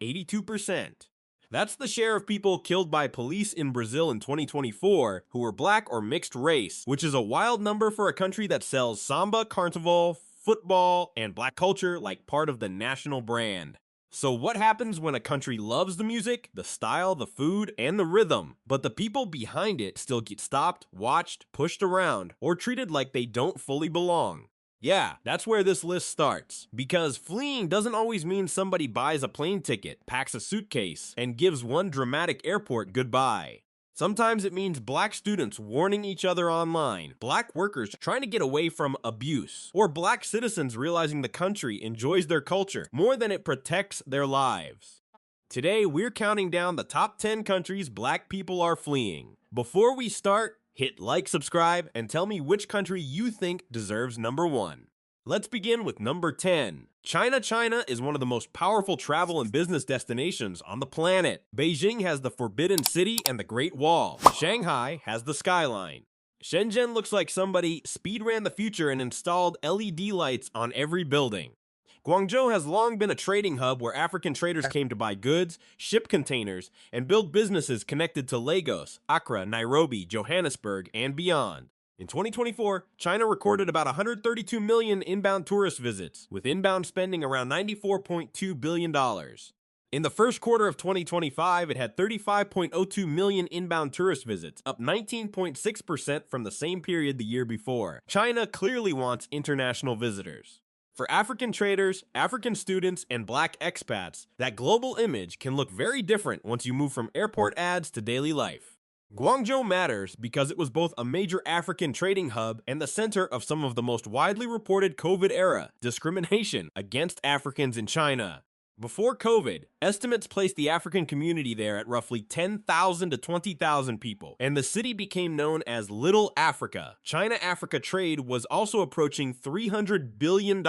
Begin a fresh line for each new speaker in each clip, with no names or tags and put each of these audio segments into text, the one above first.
82%. That's the share of people killed by police in Brazil in 2024 who were black or mixed race, which is a wild number for a country that sells samba, carnival, football, and black culture like part of the national brand. So what happens when a country loves the music, the style, the food, and the rhythm, but the people behind it still get stopped, watched, pushed around, or treated like they don't fully belong? Yeah, that's where this list starts. Because fleeing doesn't always mean somebody buys a plane ticket, packs a suitcase, and gives one dramatic airport goodbye. Sometimes it means black students warning each other online, black workers trying to get away from abuse, or black citizens realizing the country enjoys their culture more than it protects their lives. Today, we're counting down the top 10 countries black people are fleeing. Before we start, hit like, subscribe, and tell me which country you think deserves number 1. Let's begin with number 10. China. China is one of the most powerful travel and business destinations on the planet. Beijing has the Forbidden City and the Great Wall. Shanghai has the skyline. Shenzhen looks like somebody speed-ran the future and installed LED lights on every building. Guangzhou has long been a trading hub where African traders came to buy goods, ship containers, and build businesses connected to Lagos, Accra, Nairobi, Johannesburg, and beyond. In 2024, China recorded about 132 million inbound tourist visits, with inbound spending around $94.2 billion. In the first quarter of 2025, it had 35.02 million inbound tourist visits, up 19.6% from the same period the year before. China clearly wants international visitors. For African traders, African students, and black expats, that global image can look very different once you move from airport ads to daily life. Guangzhou matters because it was both a major African trading hub and the center of some of the most widely reported COVID-era discrimination against Africans in China. Before COVID, estimates placed the African community there at roughly 10,000 to 20,000 people, and the city became known as Little Africa. China-Africa trade was also approaching $300 billion,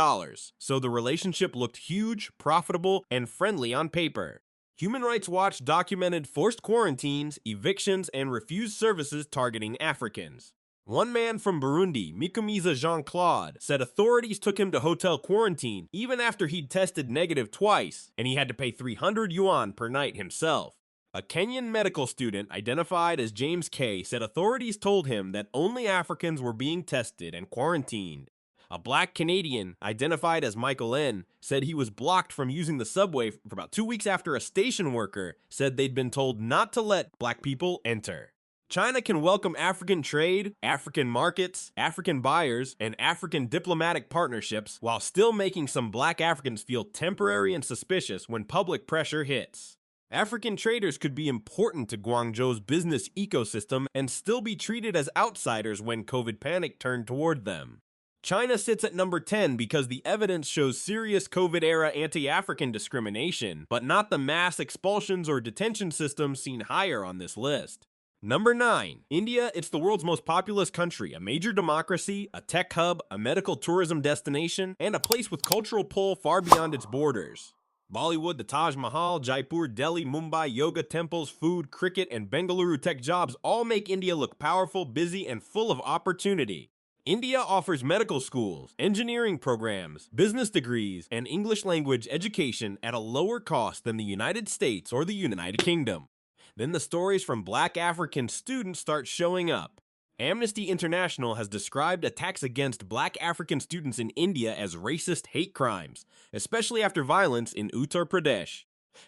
so the relationship looked huge, profitable, and friendly on paper. Human Rights Watch documented forced quarantines, evictions, and refused services targeting Africans. One man from Burundi, Mikumiza Jean-Claude, said authorities took him to hotel quarantine even after he'd tested negative twice, and he had to pay 300 yuan per night himself. A Kenyan medical student identified as James K. said authorities told him that only Africans were being tested and quarantined. A black Canadian, identified as Michael N., said he was blocked from using the subway for about 2 weeks after a station worker said they'd been told not to let black people enter. China can welcome African trade, African markets, African buyers, and African diplomatic partnerships while still making some black Africans feel temporary and suspicious when public pressure hits. African traders could be important to Guangzhou's business ecosystem and still be treated as outsiders when COVID panic turned toward them. China sits at number 10 because the evidence shows serious COVID-era anti-African discrimination, but not the mass expulsions or detention systems seen higher on this list. Number 9. India. It's the world's most populous country, a major democracy, a tech hub, a medical tourism destination, and a place with cultural pull far beyond its borders. Bollywood, the Taj Mahal, Jaipur, Delhi, Mumbai, yoga temples, food, cricket, and Bengaluru tech jobs all make India look powerful, busy, and full of opportunity. India offers medical schools, engineering programs, business degrees, and English language education at a lower cost than the United States or the United Kingdom. Then the stories from black African students start showing up. Amnesty International has described attacks against black African students in India as racist hate crimes, especially after violence in Uttar Pradesh.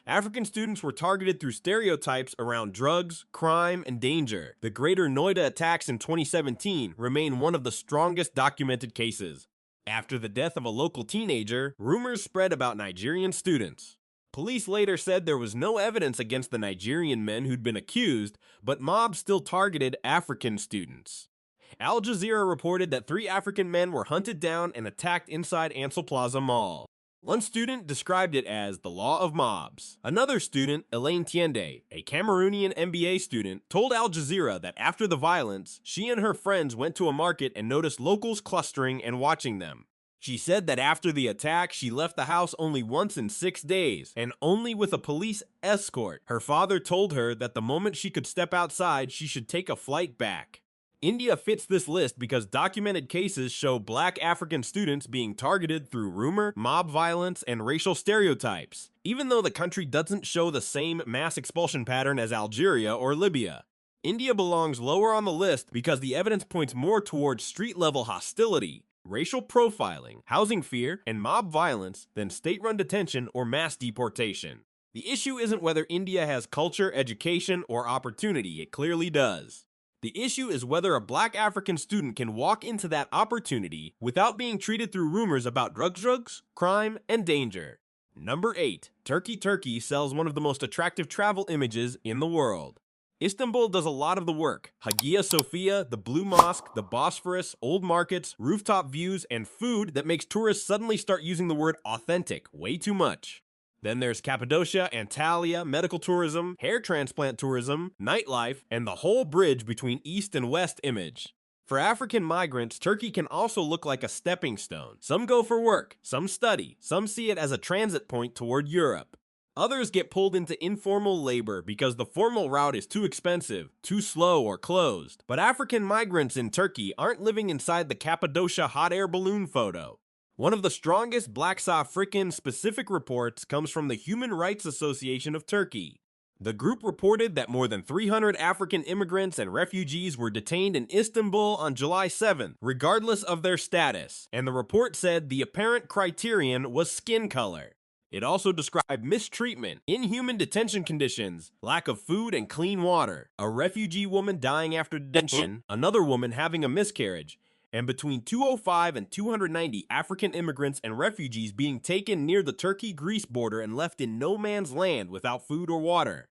African students were targeted through stereotypes around drugs, crime, and danger. The Greater Noida attacks in 2017 remain one of the strongest documented cases. After the death of a local teenager, rumors spread about Nigerian students. Police later said there was no evidence against the Nigerian men who'd been accused, but mobs still targeted African students. Al Jazeera reported that 3 African men were hunted down and attacked inside Ansel Plaza Mall. One student described it as the law of mobs. Another student, Elaine Tiende, a Cameroonian MBA student, told Al Jazeera that after the violence, she and her friends went to a market and noticed locals clustering and watching them. She said that after the attack, she left the house only once in 6 days, and only with a police escort. Her father told her that the moment she could step outside, she should take a flight back. India fits this list because documented cases show black African students being targeted through rumor, mob violence, and racial stereotypes, even though the country doesn't show the same mass expulsion pattern as Algeria or Libya. India belongs lower on the list because the evidence points more towards street-level hostility, racial profiling, housing fear, and mob violence than state-run detention or mass deportation. The issue isn't whether India has culture, education, or opportunity. It clearly does. The issue is whether a black African student can walk into that opportunity without being treated through rumors about drugs, crime, and danger. Number 8. Turkey sells one of the most attractive travel images in the world. Istanbul does a lot of the work. Hagia Sophia, the Blue Mosque, the Bosphorus, old markets, rooftop views, and food that makes tourists suddenly start using the word authentic way too much. Then there's Cappadocia, Antalya, medical tourism, hair transplant tourism, nightlife, and the whole bridge between East and West image. For African migrants, Turkey can also look like a stepping stone. Some go for work, some study, some see it as a transit point toward Europe. Others get pulled into informal labor because the formal route is too expensive, too slow, or closed. But African migrants in Turkey aren't living inside the Cappadocia hot air balloon photo. One of the strongest Black African specific reports comes from the Human Rights Association of Turkey. The group reported that more than 300 African immigrants and refugees were detained in Istanbul on July 7th, regardless of their status, and the report said the apparent criterion was skin color. It also described mistreatment, inhuman detention conditions, lack of food and clean water, a refugee woman dying after detention, another woman having a miscarriage, and between 205 and 290 African immigrants and refugees being taken near the Turkey-Greece border and left in no man's land without food or water.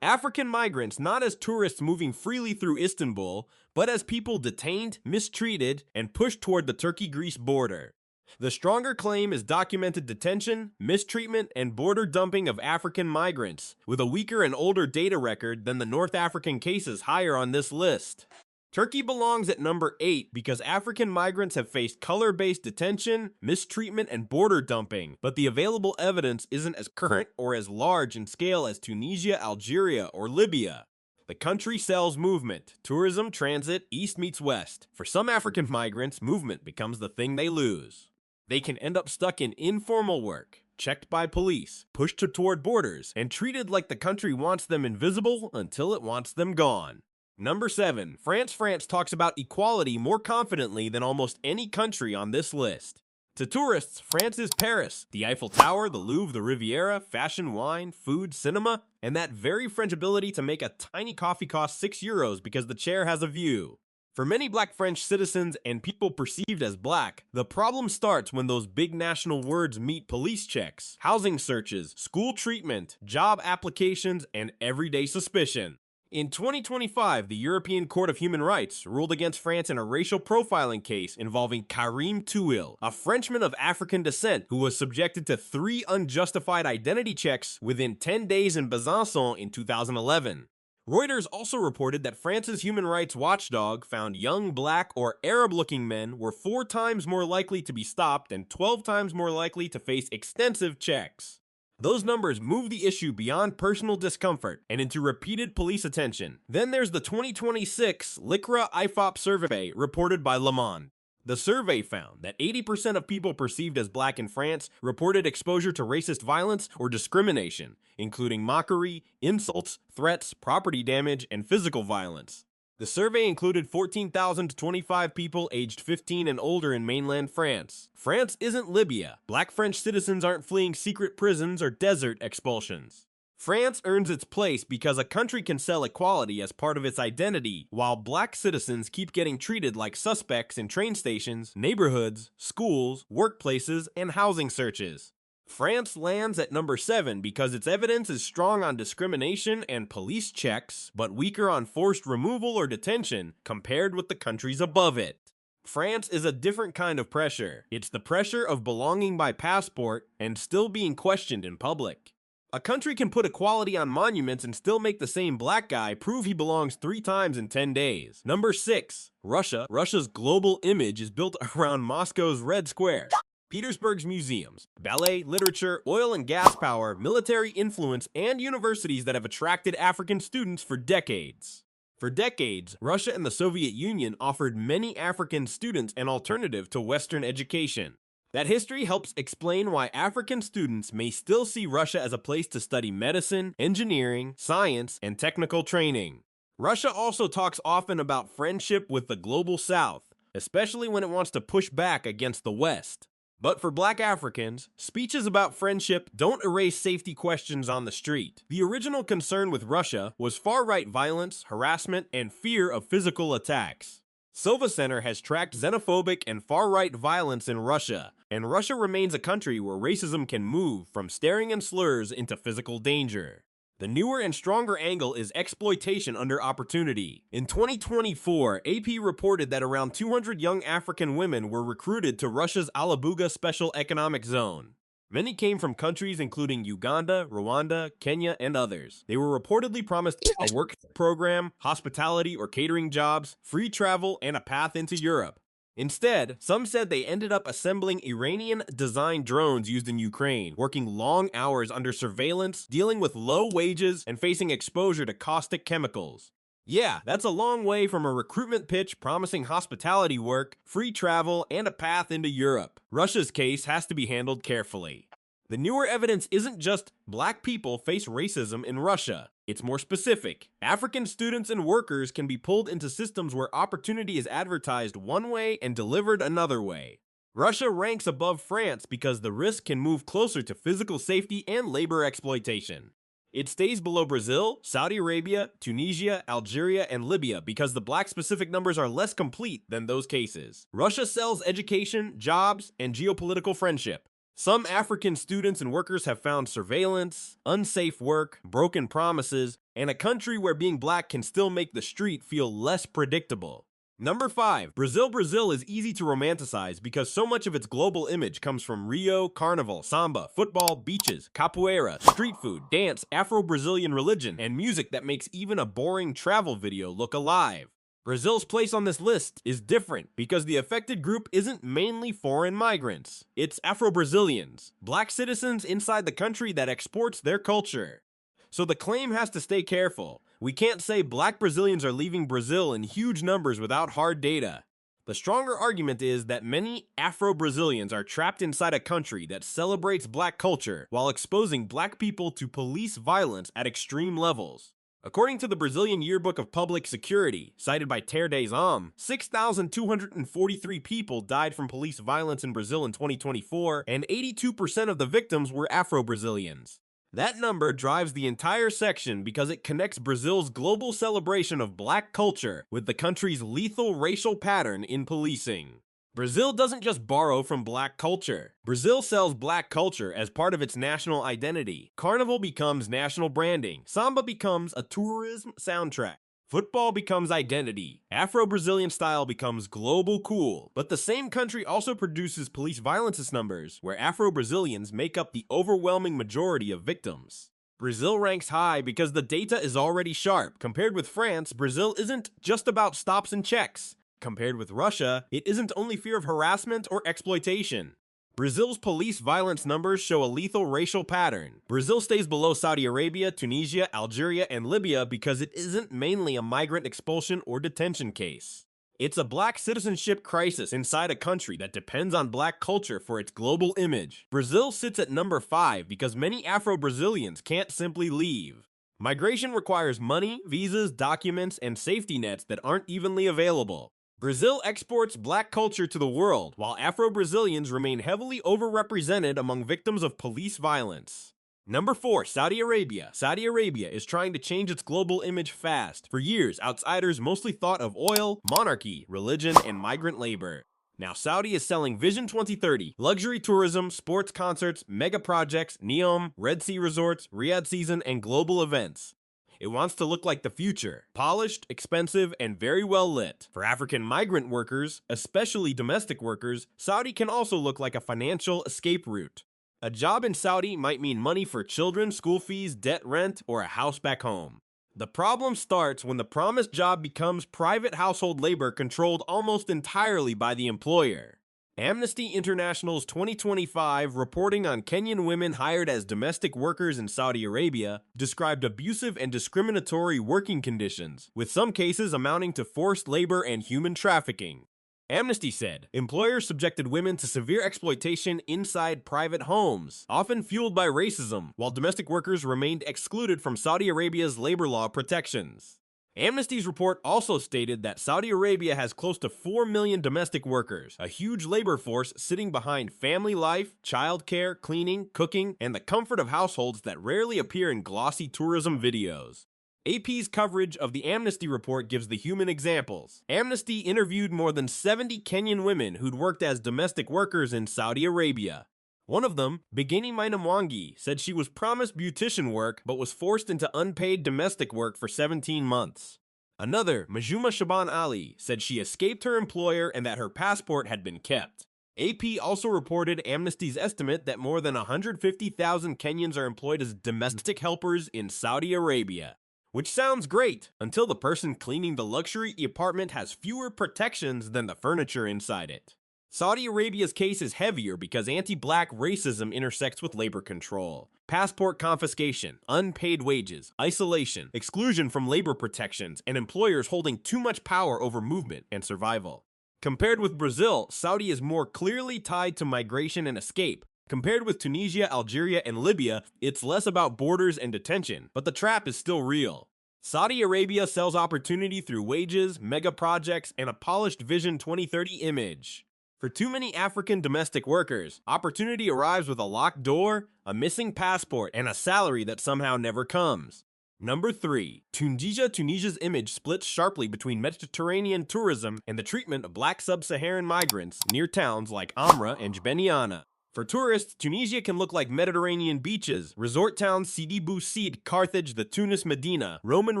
African migrants not as tourists moving freely through Istanbul, but as people detained, mistreated, and pushed toward the Turkey-Greece border. The stronger claim is documented detention, mistreatment, and border dumping of African migrants, with a weaker and older data record than the North African cases higher on this list. Turkey belongs at number 8 because African migrants have faced color-based detention, mistreatment, and border dumping, but the available evidence isn't as current or as large in scale as Tunisia, Algeria, or Libya. The country sells movement, tourism, transit, east meets west. For some African migrants, movement becomes the thing they lose. They can end up stuck in informal work, checked by police, pushed toward borders, and treated like the country wants them invisible until it wants them gone. Number 7. France talks about equality more confidently than almost any country on this list. To tourists, France is Paris, the Eiffel Tower, the Louvre, the Riviera, fashion, wine, food, cinema, and that very French ability to make a tiny coffee cost €6 because the chair has a view. For many black French citizens and people perceived as black, the problem starts when those big national words meet police checks, housing searches, school treatment, job applications, and everyday suspicion. In 2025, the European Court of Human Rights ruled against France in a racial profiling case involving Karim Touil, a Frenchman of African descent who was subjected to 3 unjustified identity checks within 10 days in Besançon in 2011. Reuters also reported that France's human rights watchdog found young black or Arab-looking men were 4 times more likely to be stopped and 12 times more likely to face extensive checks. Those numbers move the issue beyond personal discomfort and into repeated police attention. Then there's the 2026 LICRA IFOP survey reported by Le Monde. The survey found that 80% of people perceived as black in France reported exposure to racist violence or discrimination, including mockery, insults, threats, property damage, and physical violence. The survey included 14,025 people aged 15 and older in mainland France. France isn't Libya. Black French citizens aren't fleeing secret prisons or desert expulsions. France earns its place because a country can sell equality as part of its identity, while black citizens keep getting treated like suspects in train stations, neighborhoods, schools, workplaces, and housing searches. France lands at number 7 because its evidence is strong on discrimination and police checks, but weaker on forced removal or detention compared with the countries above it. France is a different kind of pressure. It's the pressure of belonging by passport and still being questioned in public. A country can put equality on monuments and still make the same black guy prove he belongs 3 times in 10 days. Number 6. Russia. Russia's global image is built around Moscow's Red Square. Petersburg's museums, ballet, literature, oil and gas power, military influence, and universities that have attracted African students for decades. For decades, Russia and the Soviet Union offered many African students an alternative to Western education. That history helps explain why African students may still see Russia as a place to study medicine, engineering, science, and technical training. Russia also talks often about friendship with the global South, especially when it wants to push back against the West. But for Black Africans, speeches about friendship don't erase safety questions on the street. The original concern with Russia was far-right violence, harassment, and fear of physical attacks. Sova Center has tracked xenophobic and far-right violence in Russia, and Russia remains a country where racism can move from staring and slurs into physical danger. The newer and stronger angle is exploitation under opportunity. In 2024, AP reported that around 200 young African women were recruited to Russia's Alabuga Special Economic Zone. Many came from countries including Uganda, Rwanda, Kenya, and others. They were reportedly promised a work program, hospitality or catering jobs, free travel, and a path into Europe. Instead, some said they ended up assembling Iranian-designed drones used in Ukraine, working long hours under surveillance, dealing with low wages, and facing exposure to caustic chemicals. Yeah, that's a long way from a recruitment pitch promising hospitality work, free travel, and a path into Europe. Russia's case has to be handled carefully. The newer evidence isn't just Black people face racism in Russia. It's more specific. African students and workers can be pulled into systems where opportunity is advertised one way and delivered another way. Russia ranks above France because the risk can move closer to physical safety and labor exploitation. It stays below Brazil, Saudi Arabia, Tunisia, Algeria, and Libya because the Black-specific numbers are less complete than those cases. Russia sells education, jobs, and geopolitical friendship. Some African students and workers have found surveillance, unsafe work, broken promises, and a country where being Black can still make the street feel less predictable. Number 5. Brazil is easy to romanticize because so much of its global image comes from Rio, Carnival, samba, football, beaches, capoeira, street food, dance, Afro-Brazilian religion, and music that makes even a boring travel video look alive. Brazil's place on this list is different because the affected group isn't mainly foreign migrants. It's Afro-Brazilians, Black citizens inside the country that exports their culture. So the claim has to stay careful. We can't say Black Brazilians are leaving Brazil in huge numbers without hard data. The stronger argument is that many Afro-Brazilians are trapped inside a country that celebrates Black culture while exposing Black people to police violence at extreme levels. According to the Brazilian Yearbook of Public Security, cited by Ter des Hommes, 6,243 people died from police violence in Brazil in 2024, and 82% of the victims were Afro-Brazilians. That number drives the entire section because it connects Brazil's global celebration of Black culture with the country's lethal racial pattern in policing. Brazil doesn't just borrow from Black culture. Brazil sells Black culture as part of its national identity. Carnival becomes national branding. Samba becomes a tourism soundtrack. Football becomes identity. Afro-Brazilian style becomes global cool. But the same country also produces police violence numbers, where Afro-Brazilians make up the overwhelming majority of victims. Brazil ranks high because the data is already sharp. Compared with France, Brazil isn't just about stops and checks. Compared with Russia, it isn't only fear of harassment or exploitation. Brazil's police violence numbers show a lethal racial pattern. Brazil stays below Saudi Arabia, Tunisia, Algeria, and Libya because it isn't mainly a migrant expulsion or detention case. It's a Black citizenship crisis inside a country that depends on Black culture for its global image. Brazil sits at number 5 because many Afro-Brazilians can't simply leave. Migration requires money, visas, documents, and safety nets that aren't evenly available. Brazil exports Black culture to the world, while Afro-Brazilians remain heavily overrepresented among victims of police violence. Number 4. Saudi Arabia. Saudi Arabia is trying to change its global image fast. For years, outsiders mostly thought of oil, monarchy, religion, and migrant labor. Now Saudi is selling Vision 2030, luxury tourism, sports concerts, mega projects, Neom, Red Sea resorts, Riyadh season, and global events. It wants to look like the future, polished, expensive, and very well lit. For African migrant workers, especially domestic workers, Saudi can also look like a financial escape route. A job in Saudi might mean money for children, school fees, debt rent, or a house back home. The problem starts when the promised job becomes private household labor controlled almost entirely by the employer. Amnesty International's 2025 reporting on Kenyan women hired as domestic workers in Saudi Arabia described abusive and discriminatory working conditions, with some cases amounting to forced labor and human trafficking. Amnesty said employers subjected women to severe exploitation inside private homes, often fueled by racism, while domestic workers remained excluded from Saudi Arabia's labor law protections. Amnesty's report also stated that Saudi Arabia has close to 4 million domestic workers, a huge labor force sitting behind family life, childcare, cleaning, cooking, and the comfort of households that rarely appear in glossy tourism videos. AP's coverage of the Amnesty report gives the human examples. Amnesty interviewed more than 70 Kenyan women who'd worked as domestic workers in Saudi Arabia. One of them, Bigini Mainamwangi, said she was promised beautician work but was forced into unpaid domestic work for 17 months. Another, Majuma Shaban Ali, said she escaped her employer and that her passport had been kept. AP also reported Amnesty's estimate that more than 150,000 Kenyans are employed as domestic helpers in Saudi Arabia. Which sounds great, until the person cleaning the luxury apartment has fewer protections than the furniture inside it. Saudi Arabia's case is heavier because anti-black racism intersects with labor control, passport confiscation, unpaid wages, isolation, exclusion from labor protections, and employers holding too much power over movement and survival. Compared with Brazil, Saudi is more clearly tied to migration and escape. Compared with Tunisia, Algeria, and Libya, it's less about borders and detention, but the trap is still real. Saudi Arabia sells opportunity through wages, mega projects, and a polished Vision 2030 image. For too many African domestic workers, opportunity arrives with a locked door, a missing passport, and a salary that somehow never comes. Number 3. Tunisia's image splits sharply between Mediterranean tourism and the treatment of black Sub-Saharan migrants near towns like Amra and Jbeniana. For tourists, Tunisia can look like Mediterranean beaches, resort towns Sidi Bou Said, Carthage, the Tunis Medina, Roman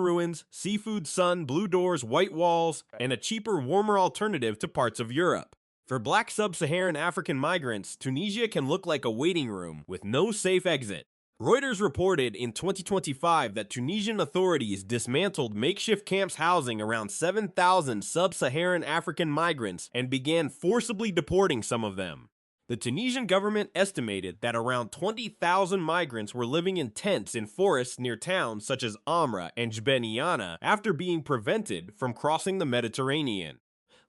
ruins, seafood sun, blue doors, white walls, and a cheaper, warmer alternative to parts of Europe. For black Sub-Saharan African migrants, Tunisia can look like a waiting room with no safe exit. Reuters reported in 2025 that Tunisian authorities dismantled makeshift camps housing around 7,000 Sub-Saharan African migrants and began forcibly deporting some of them. The Tunisian government estimated that around 20,000 migrants were living in tents in forests near towns such as Amra and Jbeniana after being prevented from crossing the Mediterranean.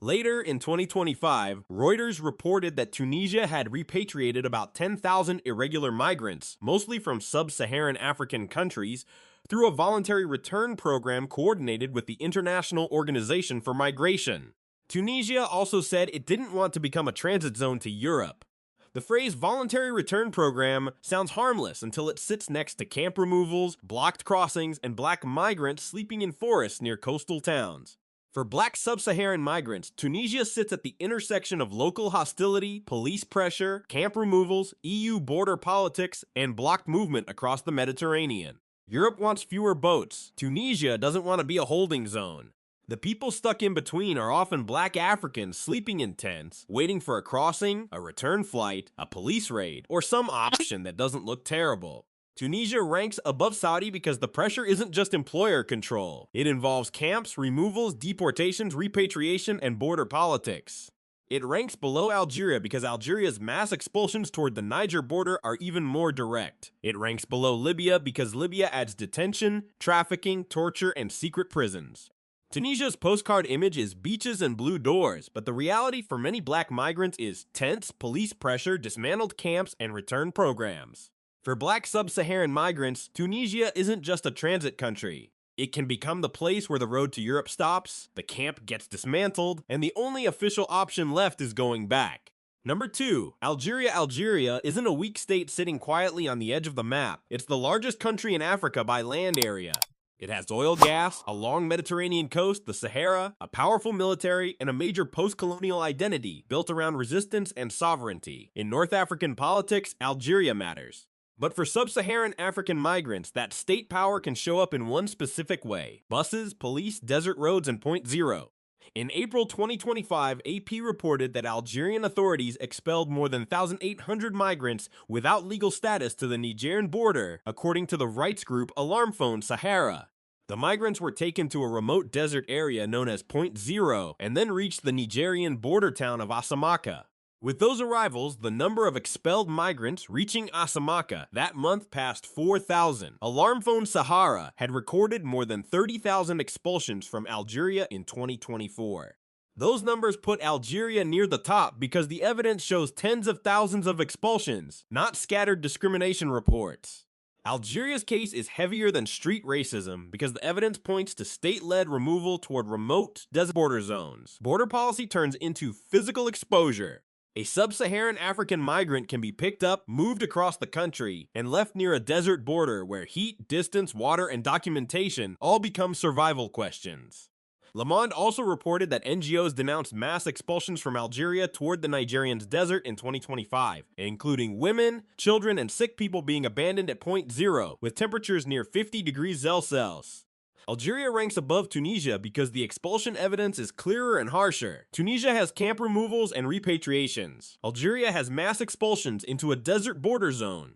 Later in 2025, Reuters reported that Tunisia had repatriated about 10,000 irregular migrants, mostly from sub-Saharan African countries, through a voluntary return program coordinated with the International Organization for Migration. Tunisia also said it didn't want to become a transit zone to Europe. The phrase voluntary return program sounds harmless until it sits next to camp removals, blocked crossings, and black migrants sleeping in forests near coastal towns. For black sub-Saharan migrants, Tunisia sits at the intersection of local hostility, police pressure, camp removals, EU border politics, and blocked movement across the Mediterranean. Europe wants fewer boats. Tunisia doesn't want to be a holding zone. The people stuck in between are often black Africans sleeping in tents, waiting for a crossing, a return flight, a police raid, or some option that doesn't look terrible. Tunisia ranks above Saudi because the pressure isn't just employer control. It involves camps, removals, deportations, repatriation, and border politics. It ranks below Algeria because Algeria's mass expulsions toward the Niger border are even more direct. It ranks below Libya because Libya adds detention, trafficking, torture, and secret prisons. Tunisia's postcard image is beaches and blue doors, but the reality for many black migrants is tents, police pressure, dismantled camps, and return programs. For black sub-Saharan migrants, Tunisia isn't just a transit country. It can become the place where the road to Europe stops, the camp gets dismantled, and the only official option left is going back. Number 2. Algeria isn't a weak state sitting quietly on the edge of the map. It's the largest country in Africa by land area. It has oil, gas, a long Mediterranean coast, the Sahara, a powerful military, and a major post-colonial identity built around resistance and sovereignty. In North African politics, Algeria matters. But for sub-Saharan African migrants, that state power can show up in one specific way: buses, police, desert roads, and Point Zero. In April 2025, AP reported that Algerian authorities expelled more than 1,800 migrants without legal status to the Nigerian border, according to the rights group Alarm Phone Sahara. The migrants were taken to a remote desert area known as Point Zero and then reached the Nigerian border town of Asamaka. With those arrivals, the number of expelled migrants reaching Asamaka that month passed 4,000. Alarm phone Sahara had recorded more than 30,000 expulsions from Algeria in 2024. Those numbers put Algeria near the top because the evidence shows tens of thousands of expulsions, not scattered discrimination reports. Algeria's case is heavier than street racism because the evidence points to state-led removal toward remote desert border zones. Border policy turns into physical exposure. A sub-Saharan African migrant can be picked up, moved across the country, and left near a desert border where heat, distance, water, and documentation all become survival questions. Le Monde also reported that NGOs denounced mass expulsions from Algeria toward the Nigerian's desert in 2025, including women, children, and sick people being abandoned at point zero, with temperatures near 50 degrees Celsius. Algeria ranks above Tunisia because the expulsion evidence is clearer and harsher. Tunisia has camp removals and repatriations. Algeria has mass expulsions into a desert border zone.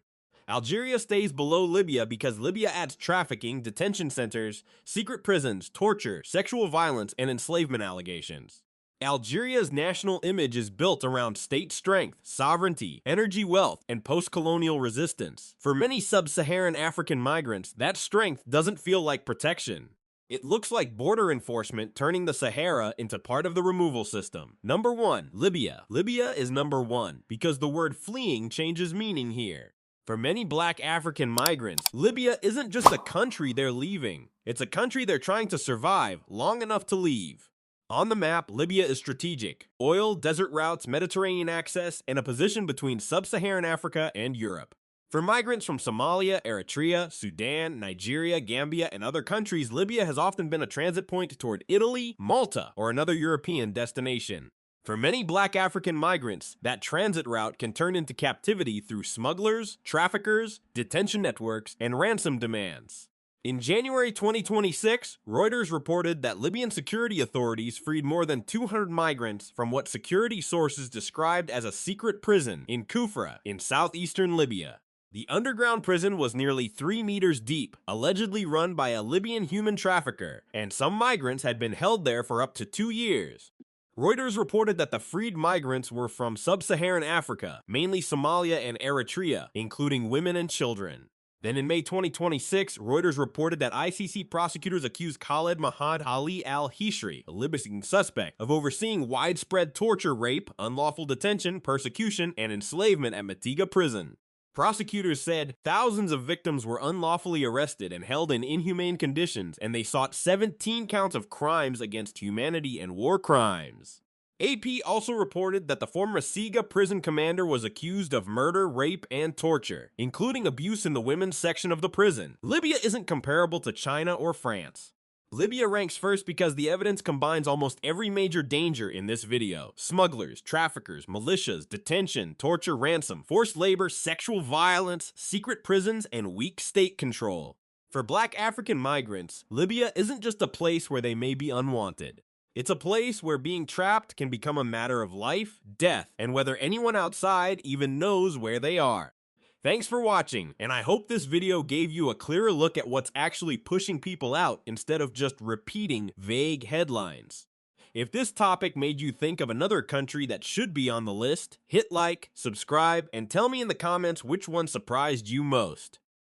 Algeria stays below Libya because Libya adds trafficking, detention centers, secret prisons, torture, sexual violence, and enslavement allegations. Algeria's national image is built around state strength, sovereignty, energy wealth, and post-colonial resistance. For many sub-Saharan African migrants, that strength doesn't feel like protection. It looks like border enforcement turning the Sahara into part of the removal system. Number 1. Libya. Libya is number 1 because the word fleeing changes meaning here. For many black African migrants, Libya isn't just a country they're leaving. It's a country they're trying to survive long enough to leave. On the map, Libya is strategic. Oil, desert routes, Mediterranean access, and a position between sub-Saharan Africa and Europe. For migrants from Somalia, Eritrea, Sudan, Nigeria, Gambia, and other countries, Libya has often been a transit point toward Italy, Malta, or another European destination. For many black African migrants, that transit route can turn into captivity through smugglers, traffickers, detention networks, and ransom demands. In January 2026, Reuters reported that Libyan security authorities freed more than 200 migrants from what security sources described as a secret prison in Kufra in southeastern Libya. The underground prison was nearly 3 meters deep, allegedly run by a Libyan human trafficker, and some migrants had been held there for up to 2 years. Reuters reported that the freed migrants were from sub-Saharan Africa, mainly Somalia and Eritrea, including women and children. Then in May 2026, Reuters reported that ICC prosecutors accused Khaled Mahad Ali al-Hishri, a Libyan suspect, of overseeing widespread torture, rape, unlawful detention, persecution, and enslavement at Matiga prison. Prosecutors said thousands of victims were unlawfully arrested and held in inhumane conditions, and they sought 17 counts of crimes against humanity and war crimes. AP also reported that the former Siga prison commander was accused of murder, rape, and torture, including abuse in the women's section of the prison. Libya isn't comparable to China or France. Libya ranks first because the evidence combines almost every major danger in this video: smugglers, traffickers, militias, detention, torture, ransom, forced labor, sexual violence, secret prisons, and weak state control. For black African migrants, Libya isn't just a place where they may be unwanted. It's a place where being trapped can become a matter of life, death, and whether anyone outside even knows where they are. Thanks for watching, and I hope this video gave you a clearer look at what's actually pushing people out instead of just repeating vague headlines. If this topic made you think of another country that should be on the list, hit like, subscribe, and tell me in the comments which one surprised you most.